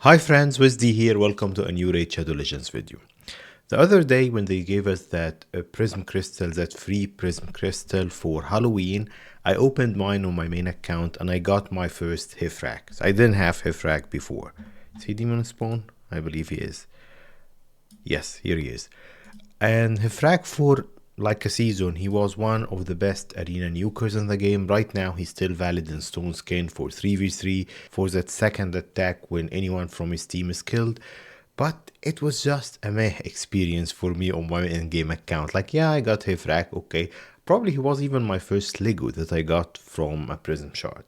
Hi friends, WizD here. Welcome to a new Raid Shadow Legends video. The other day when they gave us that prism crystal, that free prism crystal for Halloween, I opened mine on my main account and I got my first Hifrak. So I didn't have Hifrak before. Is he demon spawn? I believe he is. Yes, here he is. And Hifrak for like a season, he was one of the best arena nukers in the game. Right now, he's still valid in Stone Skin for 3v3 for that second attack when anyone from his team is killed. But it was just a meh experience for me on my in-game account. Like, yeah, I got Hifrak, okay. Probably he was even my first Lego that I got from a Prism Shard.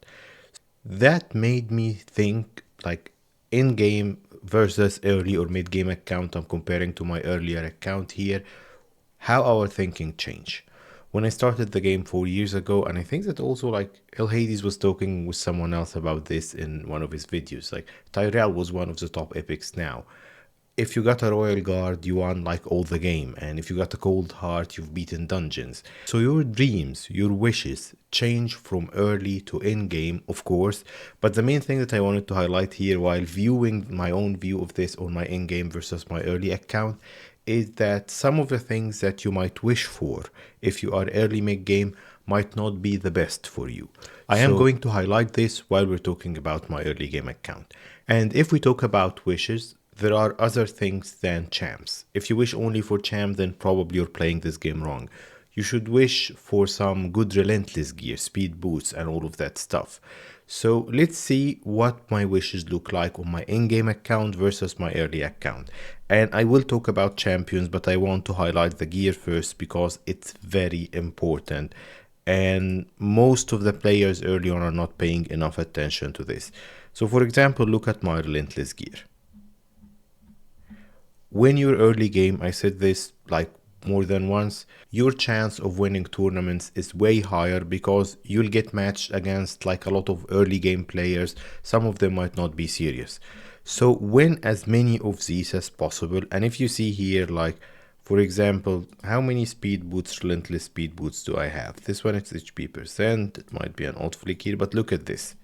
That made me think, like, in-game versus early or mid-game account. I'm comparing to my earlier account here, how our thinking changed. When I started the game 4 years ago, and I think that also like El Hades was talking with someone else about this in one of his videos, like Tyrell was one of the top epics now. If you got a Royal Guard, you won like all the game, and if you got a Cold Heart, you've beaten dungeons. So your dreams, your wishes change from early to in-game, of course, but the main thing that I wanted to highlight here while viewing my own view of this on my in-game versus my early account is that some of the things that you might wish for if you are early mid-game might not be the best for you. I am going to highlight this while we're talking about my early game account. And if we talk about wishes, there are other things than champs. If you wish only for champ, then probably you're playing this game wrong. You should wish for some good relentless gear, speed boots, and all of that stuff. So let's see what my wishes look like on my in-game account versus my early account. And I will talk about champions, but I want to highlight the gear first because it's very important. And most of the players early on are not paying enough attention to this. So for example, look at my relentless gear. When you're early game, I said this like more than once, your chance of winning tournaments is way higher because you'll get matched against like a lot of early game players. Some of them might not be serious. So win as many of these as possible. And if you see here, like, for example, how many speed boots, relentless speed boots do I have? This one is HP percent. It might be an odd flick here, but look at this.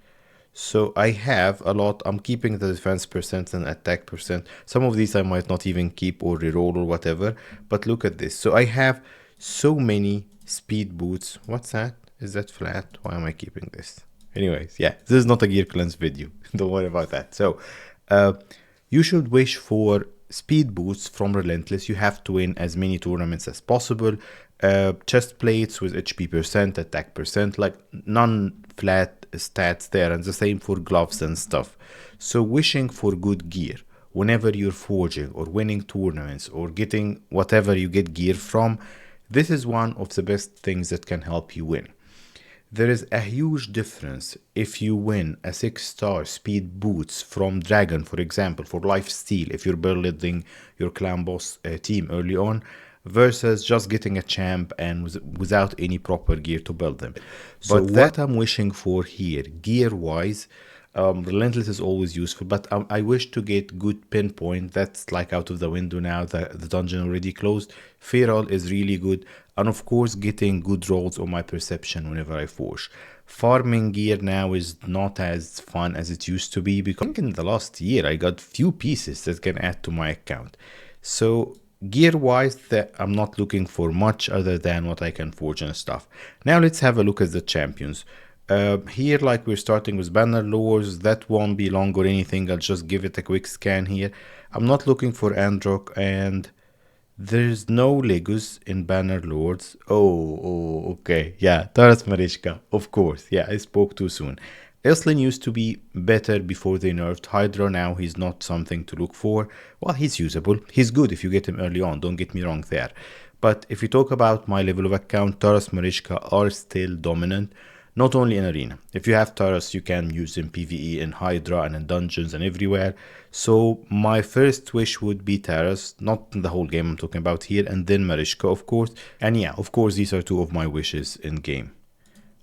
So I have a lot. I'm keeping the defense percent and attack percent. Some of these I might not even keep or reroll or whatever. But look at this. So I have so many speed boots. What's that? Is that flat? Why am I keeping this? Anyways, yeah, this is not a gear cleanse video. Don't worry about that. So you should wish for speed boots from Relentless. You have to win as many tournaments as possible. Chest plates with HP percent, attack percent, like non-flat stats there, and the same for gloves and stuff. So wishing for good gear whenever you're forging or winning tournaments or getting whatever you get gear from, this is one of the best things that can help you win. There is a huge difference if you win a 6-star speed boots from Dragon, for example, for lifesteal, if you're building your clan boss team early on, versus just getting a champ and without any proper gear to build them. So but what I'm wishing for here, gear-wise, Relentless is always useful, but I wish to get good pinpoint. That's like out of the window now, the dungeon already closed. Feral is really good, and of course getting good rolls on my perception whenever I forge. Farming gear now is not as fun as it used to be, because I think in the last year I got few pieces that can add to my account. So gear-wise, that I'm not looking for much other than what I can forge and stuff. Now let's have a look at the champions. Here, like, we're starting with Banner Lords. That won't be long or anything. I'll just give it a quick scan here. I'm not looking for Androck, and there's no Legos in Banner Lords. Oh, okay. Yeah, Taras Marishka, of course. Yeah, I spoke too soon. Elslin used to be better before they nerfed Hydra. Now he's not something to look for. Well, he's usable. He's good if you get him early on. Don't get me wrong there. But if you talk about my level of account, Taras Marishka are still dominant. Not only in Arena. If you have Taras, you can use in PvE, in Hydra, and in dungeons and everywhere. So my first wish would be Taras, not the whole game I'm talking about here, and then Marishka, of course. And yeah, of course, these are two of my wishes in game.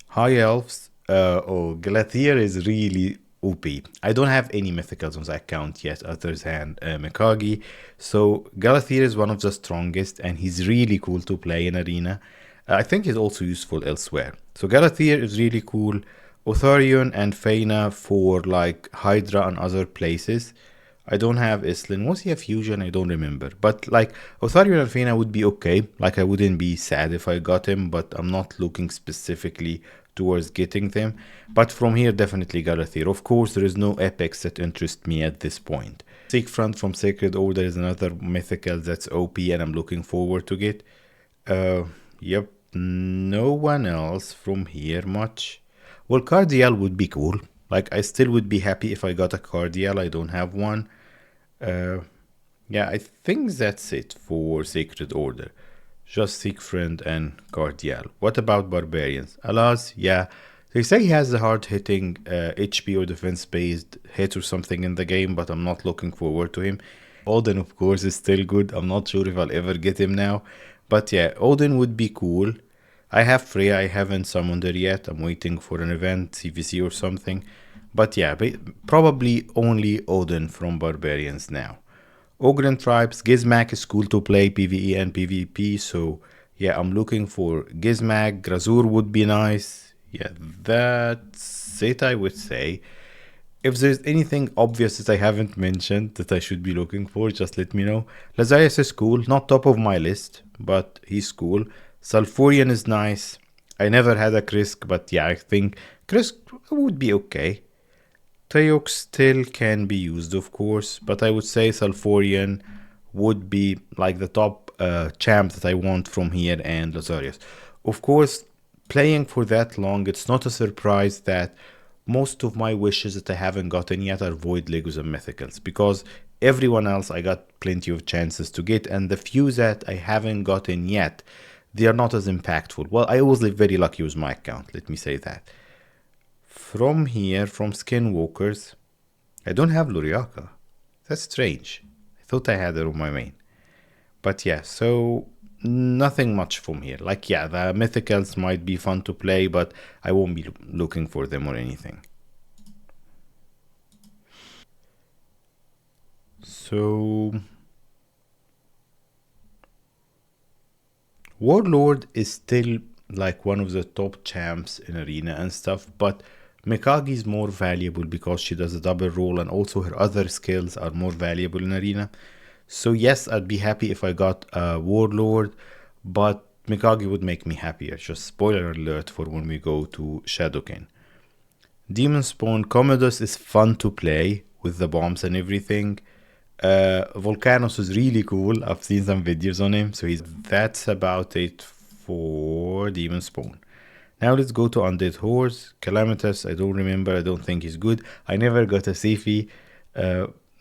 High Elves. Galathier is really OP. I don't have any mythicals on the account yet other than Mikagi. So Galathier is one of the strongest, and he's really cool to play in Arena. I think he's also useful elsewhere. So Galathier is really cool. Otharion and Feina for like Hydra and other places. I don't have Islin. Was he a fusion? I don't remember. But like Otharion Alfena would be okay. Like I wouldn't be sad if I got him, but I'm not looking specifically towards getting them. But from here, definitely Galathir. Of course, there is no epics that interest me at this point. Seekfront from Sacred Order is another mythical that's OP and I'm looking forward to get. Uh, yep, no one else from here much. Well, Cardial would be cool. Like, I still would be happy if I got a Cardial. I don't have one. Uh, yeah, I think that's it for Sacred Order. Just Seek Friend and Cardial. What about Barbarians? Alas, yeah. They say he has a hard hitting HP or defense based hit or something in the game, but I'm not looking forward to him. Odin, of course, is still good. I'm not sure if I'll ever get him now. But yeah, Odin would be cool. I have Freya, I haven't summoned her yet. I'm waiting for an event, CVC or something. But yeah, probably only Odin from Barbarians now. Ogren Tribes, Gizmak is cool to play PvE and PvP, so yeah, I'm looking for Gizmak. Grazur would be nice. Yeah, that's it, I would say. If there's anything obvious that I haven't mentioned that I should be looking for, just let me know. Lazarius is cool, not top of my list, but he's cool. Sulfurion is nice. I never had a Krisk, but yeah, I think Krisk would be okay. Teok still can be used, of course, but I would say Sulfurion would be like the top champ that I want from here and Lazarius. Of course, playing for that long, it's not a surprise that most of my wishes that I haven't gotten yet are Void Legos and Mythicals, because everyone else I got plenty of chances to get, and the few that I haven't gotten yet, they are not as impactful. Well, I always live very lucky with my account, let me say that. From here, from Skinwalkers, I don't have Luriaka. That's strange. I thought I had it on my main. But yeah, so nothing much from here. Like, yeah, the mythicals might be fun to play, but I won't be looking for them or anything. So, Warlord is still like one of the top champs in Arena and stuff, but Mikagi is more valuable because she does a double role and also her other skills are more valuable in Arena. So yes, I'd be happy if I got a Warlord, but Mikagi would make me happier. Just spoiler alert for when we go to Shadowkin. Demon Spawn Commodus is fun to play with the bombs and everything. Volcanos is really cool. I've seen some videos on him, so that's about it for Demon Spawn. Now let's go to Undead Horse. Calamitous, I don't remember. I don't think he's good. I never got a Sifi.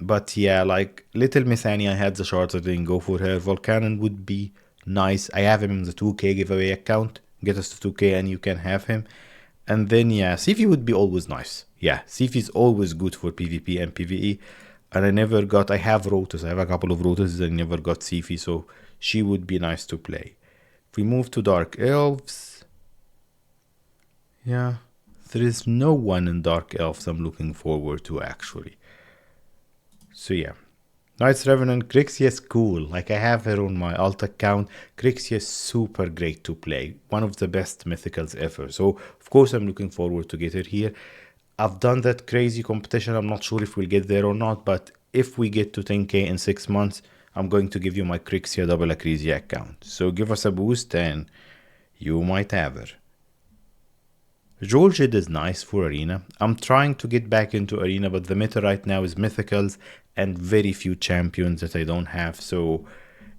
But yeah, like Little Miss Annie, I had the shards. I didn't go for her. Volcanon would be nice. I have him in the 2K giveaway account. Get us to 2K and you can have him. And then yeah, Sifi would be always nice. Yeah, Sifi is always good for PvP and PvE. And I have Rotus. I have a couple of Rotus. I never got Sifi, so she would be nice to play. If we move to Dark Elves, yeah, there is no one in Dark Elves I'm looking forward to actually. So yeah, Knights Revenant, Grixia is cool. Like I have her on my alt account. Grixia is super great to play. One of the best mythicals ever. So of course I'm looking forward to get her here. I've done that crazy competition. I'm not sure if we'll get there or not, but if we get to 10k in 6 months, I'm going to give you my Crixia double Acresia account. So give us a boost and you might have her. Georgid is nice for Arena. I'm trying to get back into Arena, but the meta right now is Mythicals and very few champions that I don't have. So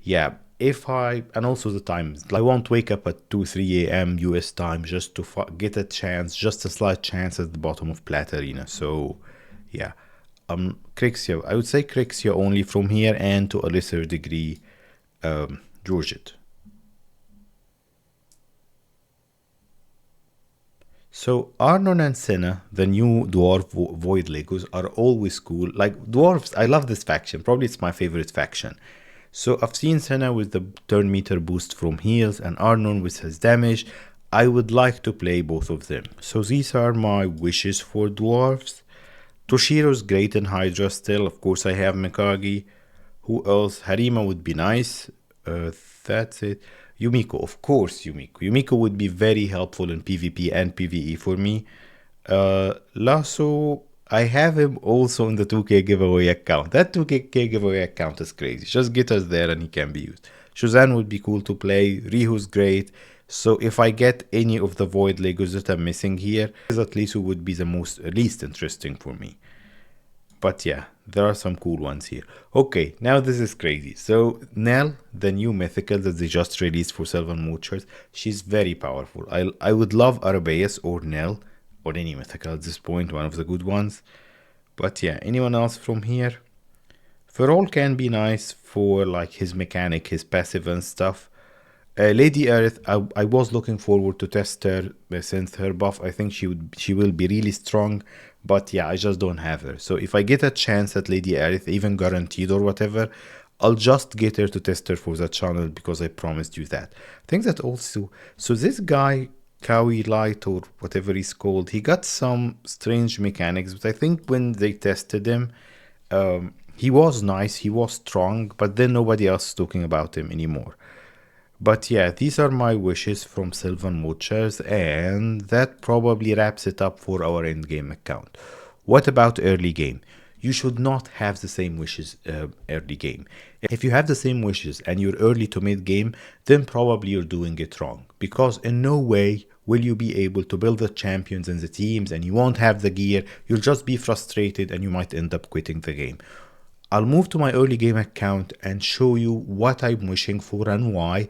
yeah, and also the times, I won't wake up at 2-3 a.m. US time just to get a chance, just a slight chance at the bottom of Plat Arena. So yeah, Crixia, I would say Crixia only from here, and to a lesser degree Georgid. So Arnon and Senna, the new dwarf void Legos, are always cool. Like dwarves, I love this faction. Probably it's my favorite faction. So I've seen Senna with the turn meter boost from heals and Arnon with his damage. I would like to play both of them. So these are my wishes for dwarves. Toshiro's great in Hydra still. Of course I have Mikagi. Who else? Harima would be nice. That's it. Yumiko, of course Yumiko. Yumiko would be very helpful in PvP and PvE for me. Lasso, I have him also in the 2K giveaway account. That 2K giveaway account is crazy. Just get us there and he can be used. Shuzan would be cool to play. Rihu's great. So if I get any of the void Legos that I'm missing here, at least who would be the least interesting for me. But yeah, there are some cool ones here. Okay, now this is crazy. So Nell, the new mythical that they just released for Sylvan Moochers, she's very powerful. I would love Arabeus or Nell or any mythical at this point, one of the good ones. But yeah, anyone else from here? Ferrol can be nice for like his mechanic, his passive and stuff. Lady Earth, I was looking forward to test her since her buff. I think she will be really strong, but yeah, I just don't have her. So if I get a chance at Lady Earth, even guaranteed or whatever, I'll just get her to test her for the channel because I promised you that. I think that also. So this guy Cowie Light or whatever he's called, he got some strange mechanics, but I think when they tested him, he was nice, he was strong, but then nobody else is talking about him anymore. But yeah, these are my wishes from Sylvan Moochers, and that probably wraps it up for our endgame account. What about early game? You should not have the same wishes early game. If you have the same wishes and you're early to mid game, then probably you're doing it wrong. Because in no way will you be able to build the champions and the teams, and you won't have the gear. You'll just be frustrated and you might end up quitting the game. I'll move to my early game account and show you what I'm wishing for and why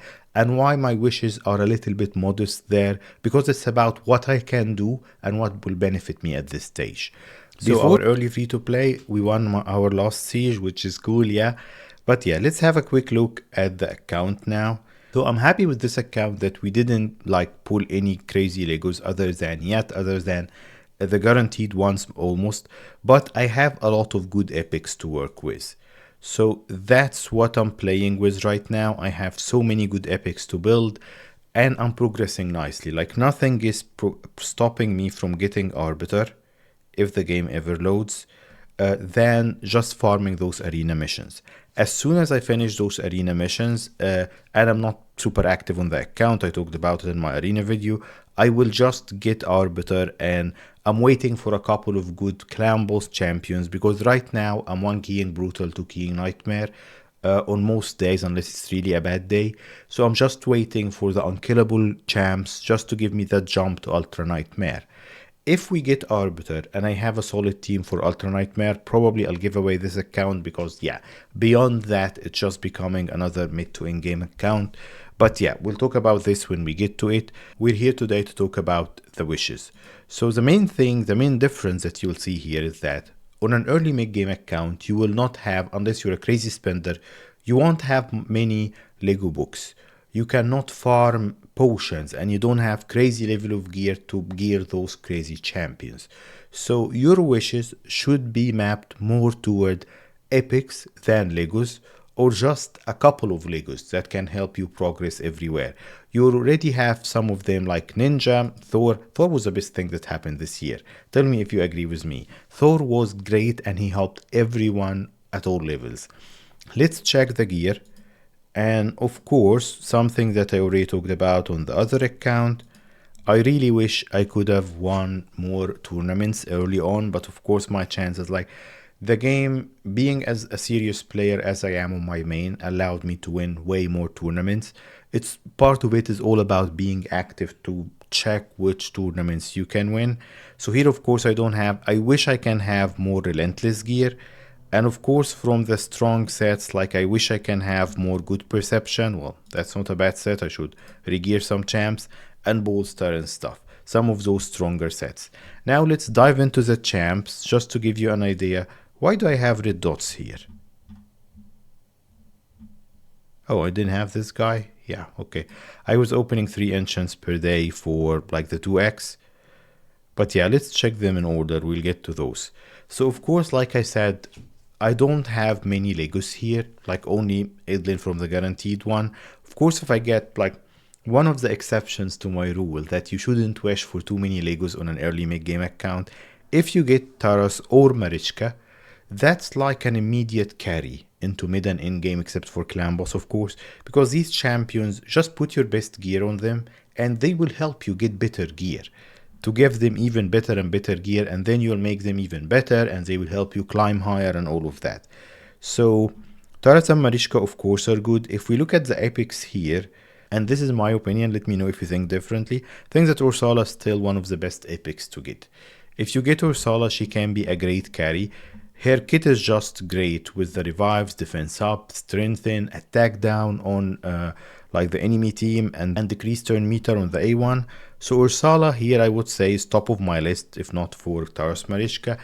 my wishes are a little bit modest there, because it's about what I can do and what will benefit me at this stage. So our early free to play, we won our last siege, which is cool, yeah. But yeah, let's have a quick look at the account now. So I'm happy with this account that we didn't like pull any crazy Legos other than the guaranteed ones almost, but I have a lot of good epics to work with. So that's what I'm playing with right now. I have so many good epics to build and I'm progressing nicely. Like nothing is stopping me from getting Arbiter if the game ever loads, than just farming those arena missions. As soon as I finish those arena missions, and I'm not super active on the account, I talked about it in my arena video, I will just get Arbiter, and I'm waiting for a couple of good clan boss champions, because right now I'm 1 keying Brutal, 2 keying Nightmare on most days, unless it's really a bad day. So I'm just waiting for the unkillable champs just to give me that jump to Ultra Nightmare. If we get Arbiter and I have a solid team for Ultra Nightmare, probably I'll give away this account because, yeah, beyond that, it's just becoming another mid to in-game account. But yeah, we'll talk about this when we get to it. We're here today to talk about the wishes. So the main difference that you'll see here is that on an early mid-game account, you will not have, unless you're a crazy spender, you won't have many Lego books. You cannot farm potions and you don't have crazy level of gear to gear those crazy champions. So your wishes should be mapped more toward epics than Legos, or just a couple of Legos that can help you progress everywhere. You already have some of them like Ninja, Thor. Thor was the best thing that happened this year. Tell me if you agree with me. Thor was great and he helped everyone at all levels. Let's check the gear. And of course, something that I already talked about on the other account, I really wish I could have won more tournaments early on, but of course my chances, like the game, being as a serious player as I am on my main, allowed me to win way more tournaments. It's part of it is all about being active to check which tournaments you can win. So here of course I wish I can have more relentless gear. And of course, from the strong sets, like I wish I can have more good perception. Well, that's not a bad set. I should regear some champs and bolster and stuff. Some of those stronger sets. Now let's dive into the champs just to give you an idea. Why do I have red dots here? Oh, I didn't have this guy? Yeah, okay. I was opening 3 enchants per day for like the 2x. But yeah, let's check them in order. We'll get to those. So of course, like I said, I don't have many Legos here, like only Edlin from the guaranteed one. Of course, if I get like one of the exceptions to my rule that you shouldn't wish for too many Legos on an early mid-game account, if you get Taras or Marichka, that's like an immediate carry into mid and in-game, except for clan boss, of course, because these champions, just put your best gear on them and they will help you get better gear. to give them even better and better gear, and then you'll make them even better and they will help you climb higher and all of that. So Taras and Marishka of course are good. If we look at the epics here, and this is my opinion, let me know if you think differently, I think that Ursula is still one of the best epics to get. If you get Ursula, she can be a great carry. Her kit is just great with the revives, defense up, strengthen, attack down on like the enemy team, and decrease turn meter on the A1. So Ursula here I would say is top of my list, if not for Taras Marishka.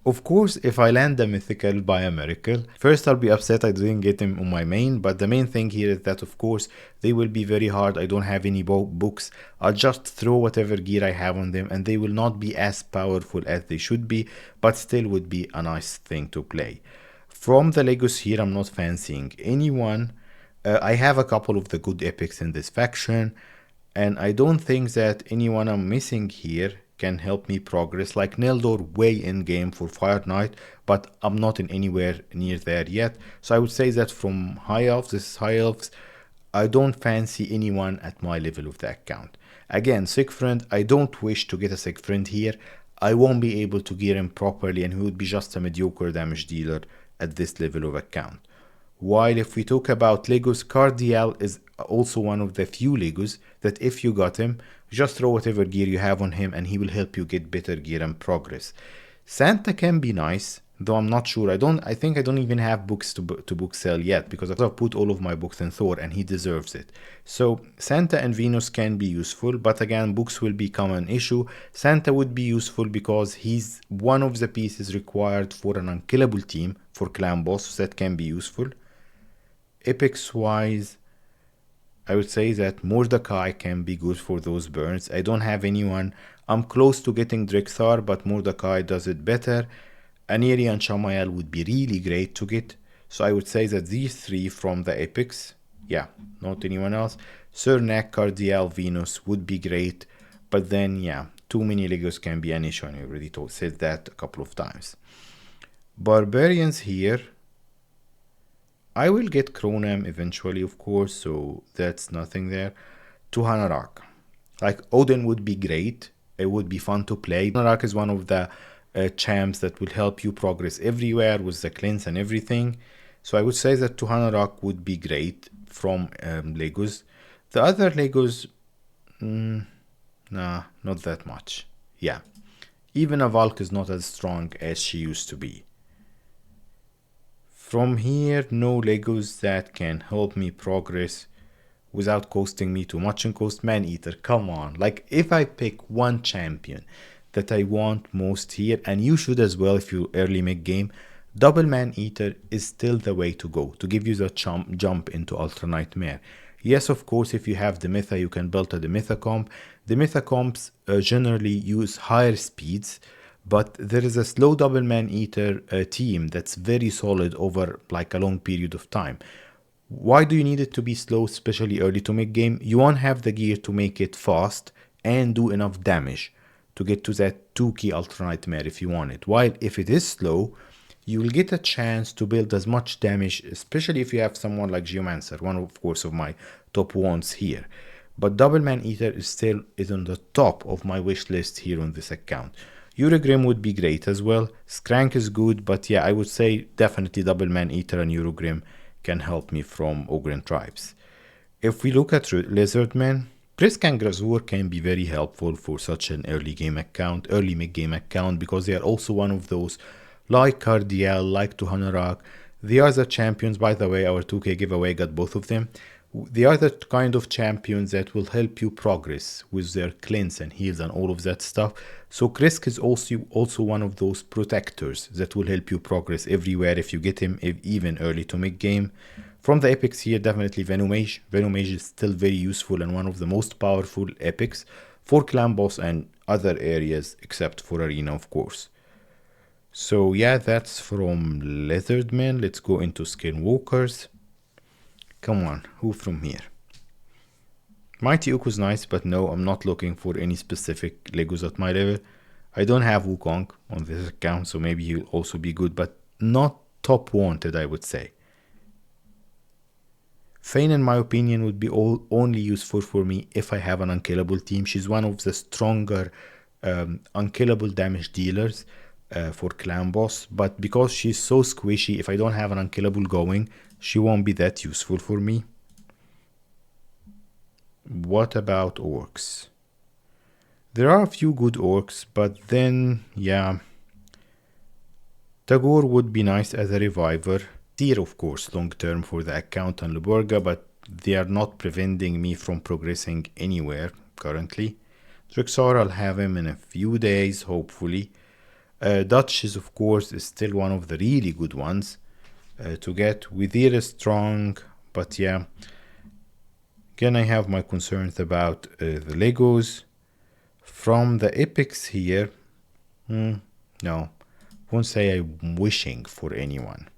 Of course, if I land a mythical by a miracle, first I'll be upset I didn't get him on my main, but the main thing here is that of course they will be very hard. I don't have any books. I'll just throw whatever gear I have on them and they will not be as powerful as they should be, but still would be a nice thing to play. From the Legos here, I'm not fancying anyone. I have a couple of the good epics in this faction, and I don't think that anyone I'm missing here can help me progress. Like Neldor way in game for Fire Knight, but I'm not in anywhere near there yet. So I would say that from High Elves, this is High Elves, I don't fancy anyone at my level of the account. Again, Sick Friend, I don't wish to get a Sick Friend here. I won't be able to gear him properly and he would be just a mediocre damage dealer at this level of account. While if we talk about Legos, Cardial is also one of the few Legos that if you got him, just throw whatever gear you have on him and he will help you get better gear and progress. Santa can be nice, though I'm not sure. I think I don't even have books to book sell yet because I've put all of my books in Thor and he deserves it. So Santa and Venus can be useful, but again, books will become an issue. Santa would be useful because he's one of the pieces required for an unkillable team for clan boss, so that can be useful. Epics wise, I would say that Mordecai can be good for those burns. I don't have anyone. I'm close to getting Drexar, but Mordecai does it better. Aniri and Shamael would be really great to get. So I would say that these three from the epics, yeah, not anyone else. Cernak, Cardial, Venus would be great. But then, yeah, too many Legos can be an issue, and I already said that a couple of times. Barbarians here, I will get Cronam eventually, of course, so that's nothing there. To Hanarak. Like, Odin would be great. It would be fun to play. Hanarak is one of the champs that will help you progress everywhere with the cleanse and everything. So I would say that to Hanarak would be great from Legos. The other Legos, nah, not that much. Yeah. Even a Valk is not as strong as she used to be. From here, no Legos that can help me progress without costing me too much and cost Man-Eater. Come on. Like, if I pick one champion that I want most here, and you should as well if you early make game, double Man-Eater is still the way to go, to give you the jump into Ultra Nightmare. Yes, of course, if you have the Mytha, you can build a Mytha comp. The Mytha comps generally use higher speeds, but there is a slow double Man-Eater team that's very solid over like a long period of time. Why do you need it to be slow, especially early to make game? You won't have the gear to make it fast and do enough damage to get to that 2-key Ultra Nightmare if you want it. While if it is slow, you will get a chance to build as much damage, especially if you have someone like Geomancer, one of course of my top wands here. But Double Man-Eater is on the top of my wish list here on this account. Eurogrim would be great as well. Skrank is good, but yeah, I would say definitely Double Man-Eater and Eurogrim can help me from Ogren tribes. If we look at Lizardman, Prisk and Grazur can be very helpful for such an early mid-game account, because they are also one of those, like Cardiel, like Tuhanarak. They are the champions, by the way, our 2K giveaway got both of them. They are the kind of champions that will help you progress with their cleanse and heals and all of that stuff. So Krisk is also one of those protectors that will help you progress everywhere if you get him even early to mid-game. From the epics here, definitely Venomage. Venomage is still very useful and one of the most powerful epics for clan boss and other areas except for arena, of course. So yeah, that's from Lizardmen. Let's go into Skinwalkers. Come on, who from here? Mighty Uku's nice, but no, I'm not looking for any specific Legos at my level. I don't have Wukong on this account, so maybe he'll also be good, but not top wanted, I would say. Fane, in my opinion, would be only useful for me if I have an unkillable team. She's one of the stronger unkillable damage dealers for clan boss, but because she's so squishy, if I don't have an unkillable going, she won't be that useful for me. What about orcs? There are a few good orcs, but then, yeah, Tagore would be nice as a reviver. Seer, of course, long term for the account on Luborga, but they are not preventing me from progressing anywhere currently. Drexar, I'll have him in a few days, hopefully. Duchess, of course, is still one of the really good ones to get. Wither is strong, but yeah. Again, I have my concerns about the Legos. From the epics here, no, won't say I'm wishing for anyone.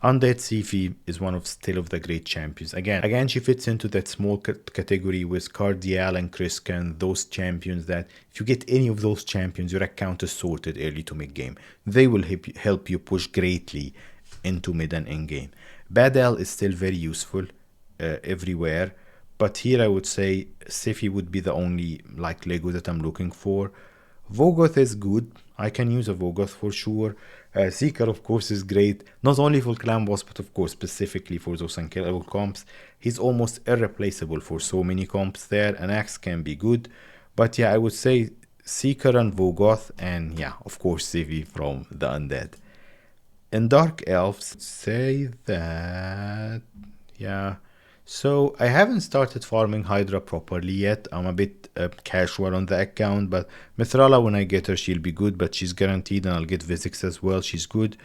Undead Sifi is one of still of the great champions. Again, she fits into that small category with Cardial and Criscan, those champions that if you get any of those champions, your account is sorted early to mid-game. They will help you push greatly into mid and end-game. Badal is still very useful everywhere, but here I would say Sifi would be the only like Lego that I'm looking for. Vogoth is good. I can use a Vogoth for sure. Seeker, of course, is great, not only for clan boss, but of course specifically for those unkillable comps. He's almost irreplaceable for so many comps there. An axe can be good, but yeah, I would say Seeker and Vogoth, and yeah, of course, Sivi from the Undead. In Dark Elves, say that, yeah. So I haven't started farming Hydra properly yet. I'm a bit casual on the account, but Mithrala, when I get her, she'll be good, but she's guaranteed, and I'll get Visix as well. She's good.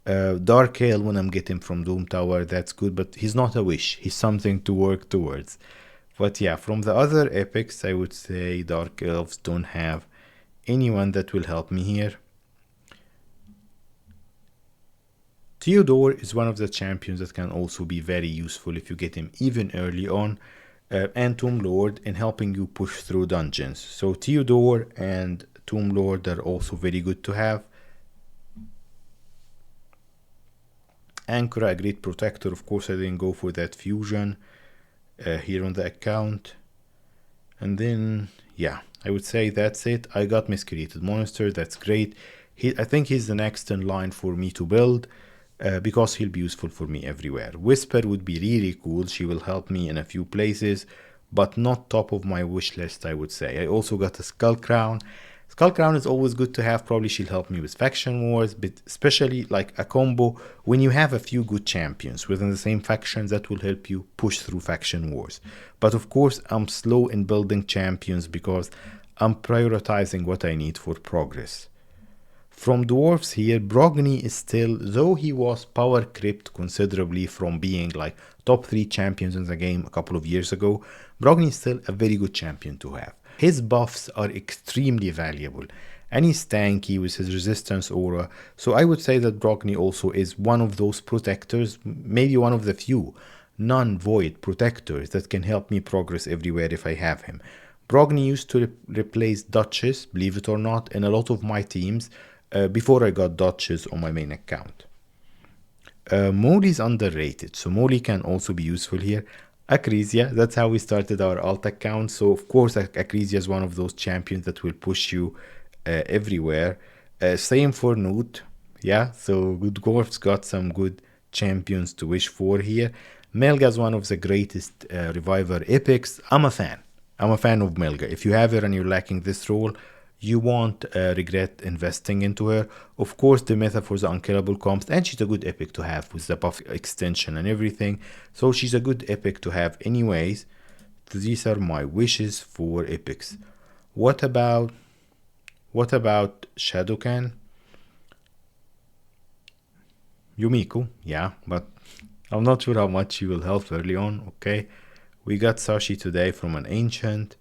Dark Ale, when I'm getting from Doom Tower, that's good, but he's not a wish. He's something to work towards. But yeah, from the other epics, I would say Dark Elves don't have anyone that will help me here. Theodore is one of the champions that can also be very useful if you get him even early on, and Tomb Lord in helping you push through dungeons. So Theodore and Tomb Lord are also very good to have. Ankara, a great protector. Of course, I didn't go for that fusion here on the account. And then, yeah, I would say that's it. I got Miscreated Monster. That's great. I think he's the next in line for me to build. Because he'll be useful for me everywhere. Whisper would be really cool. She will help me in a few places, but not top of my wish list, I would say. I also got a Skull Crown. Skull Crown is always good to have. Probably she'll help me with faction wars, but especially like a combo when you have a few good champions within the same factions, that will help you push through faction wars. But of course, I'm slow in building champions because I'm prioritizing what I need for progress. From dwarves here, Brogni is still, though he was power crept considerably from being like top 3 champions in the game a couple of years ago, Brogni is still a very good champion to have. His buffs are extremely valuable, and he's tanky with his resistance aura, so I would say that Brogni also is one of those protectors, maybe one of the few non-void protectors that can help me progress everywhere if I have him. Brogni used to replace Duchess, believe it or not, in a lot of my teams, before I got Duchess on my main account. Molly is underrated, so Molly can also be useful here. Acrisia, that's how we started our alt account, so of course Acrisia is one of those champions that will push you everywhere. Same for Newt, yeah, so Good Dwarfs got some good champions to wish for here. Melga is one of the greatest reviver epics. I'm a fan of Melga. If you have her and you're lacking this role, you won't regret investing into her. Of course, the meta for the unkillable comps, and she's a good epic to have with the buff extension and everything. So she's a good epic to have anyways. So these are my wishes for epics. What about Shadowcan? Yumiko, yeah, but I'm not sure how much she will help early on, okay? We got Sashi today from an ancient.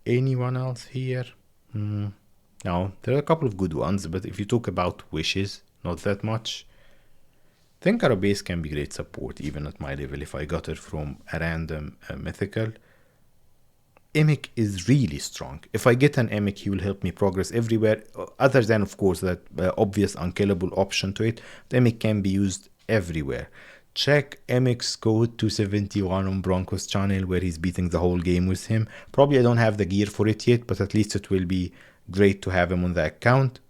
Anyone else here? No, there are a couple of good ones, but if you talk about wishes, not that much. I think Arabase can be great support, even at my level, if I got it from a random mythical. Emic is really strong. If I get an Emic, he will help me progress everywhere, other than, of course, that obvious unkillable option to it. The Emic can be used everywhere. Check MX Code 271 on Bronco's channel where he's beating the whole game with him. Probably I don't have the gear for it yet, but at least it will be great to have him on the account.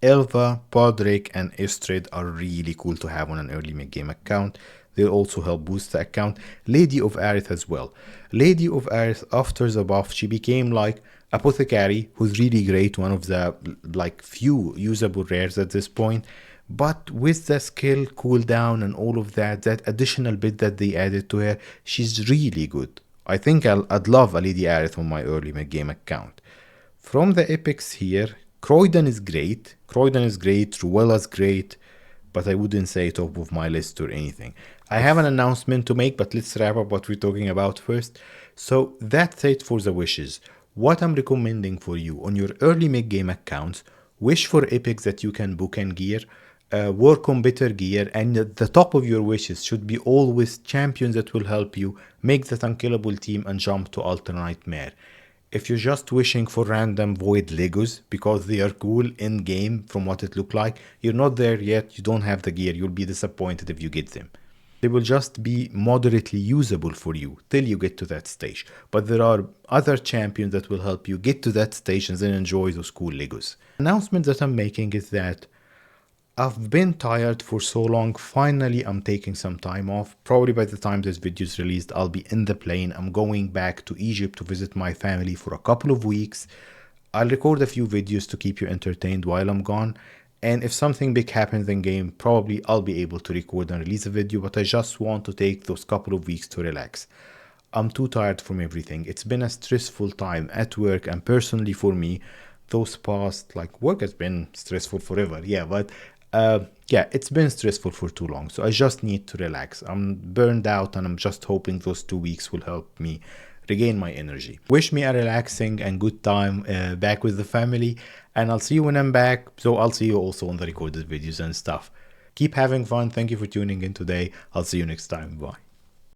Elva, Podrick, and Istrid are really cool to have on an early mid-game account. They'll also help boost the account. Lady of Aerith as well. Lady of Aerith, after the buff, she became like Apothecary, who's really great, one of the like few usable rares at this point. But with the skill cooldown and all of that, that additional bit that they added to her, she's really good. I think I'd love a Lady Aerith on my early mid-game account. From the epics here, Croydon is great. Croydon is great. Ruella's great. But I wouldn't say top of my list or anything. I have an announcement to make, but let's wrap up what we're talking about first. So that's it for the wishes. What I'm recommending for you on your early mid-game accounts, wish for epics that you can book and gear, work on better gear, and the top of your wishes should be always champions that will help you make that unkillable team and jump to Ultra Nightmare. If you're just wishing for random void Legos because they are cool in game from what it look like, you're not there yet, you don't have the gear, you'll be disappointed if you get them. They will just be moderately usable for you till you get to that stage. But there are other champions that will help you get to that stage and then enjoy those cool Legos. Announcement that I'm making is that I've been tired for so long. Finally, I'm taking some time off. Probably by the time this video is released, I'll be in the plane. I'm going back to Egypt to visit my family for a couple of weeks. I'll record a few videos to keep you entertained while I'm gone. And if something big happens in game, probably I'll be able to record and release a video, but I just want to take those couple of weeks to relax. I'm too tired from everything. It's been a stressful time at work and personally for me. Those past, like, work has been stressful forever, yeah, but yeah, it's been stressful for too long, so I just need to relax. I'm burned out and I'm just hoping those 2 weeks will help me regain my energy. Wish me a relaxing and good time back with the family, and I'll see you when I'm back. So I'll see you also on the recorded videos and stuff. Keep having fun. Thank you for tuning in today. I'll see you next time. Bye.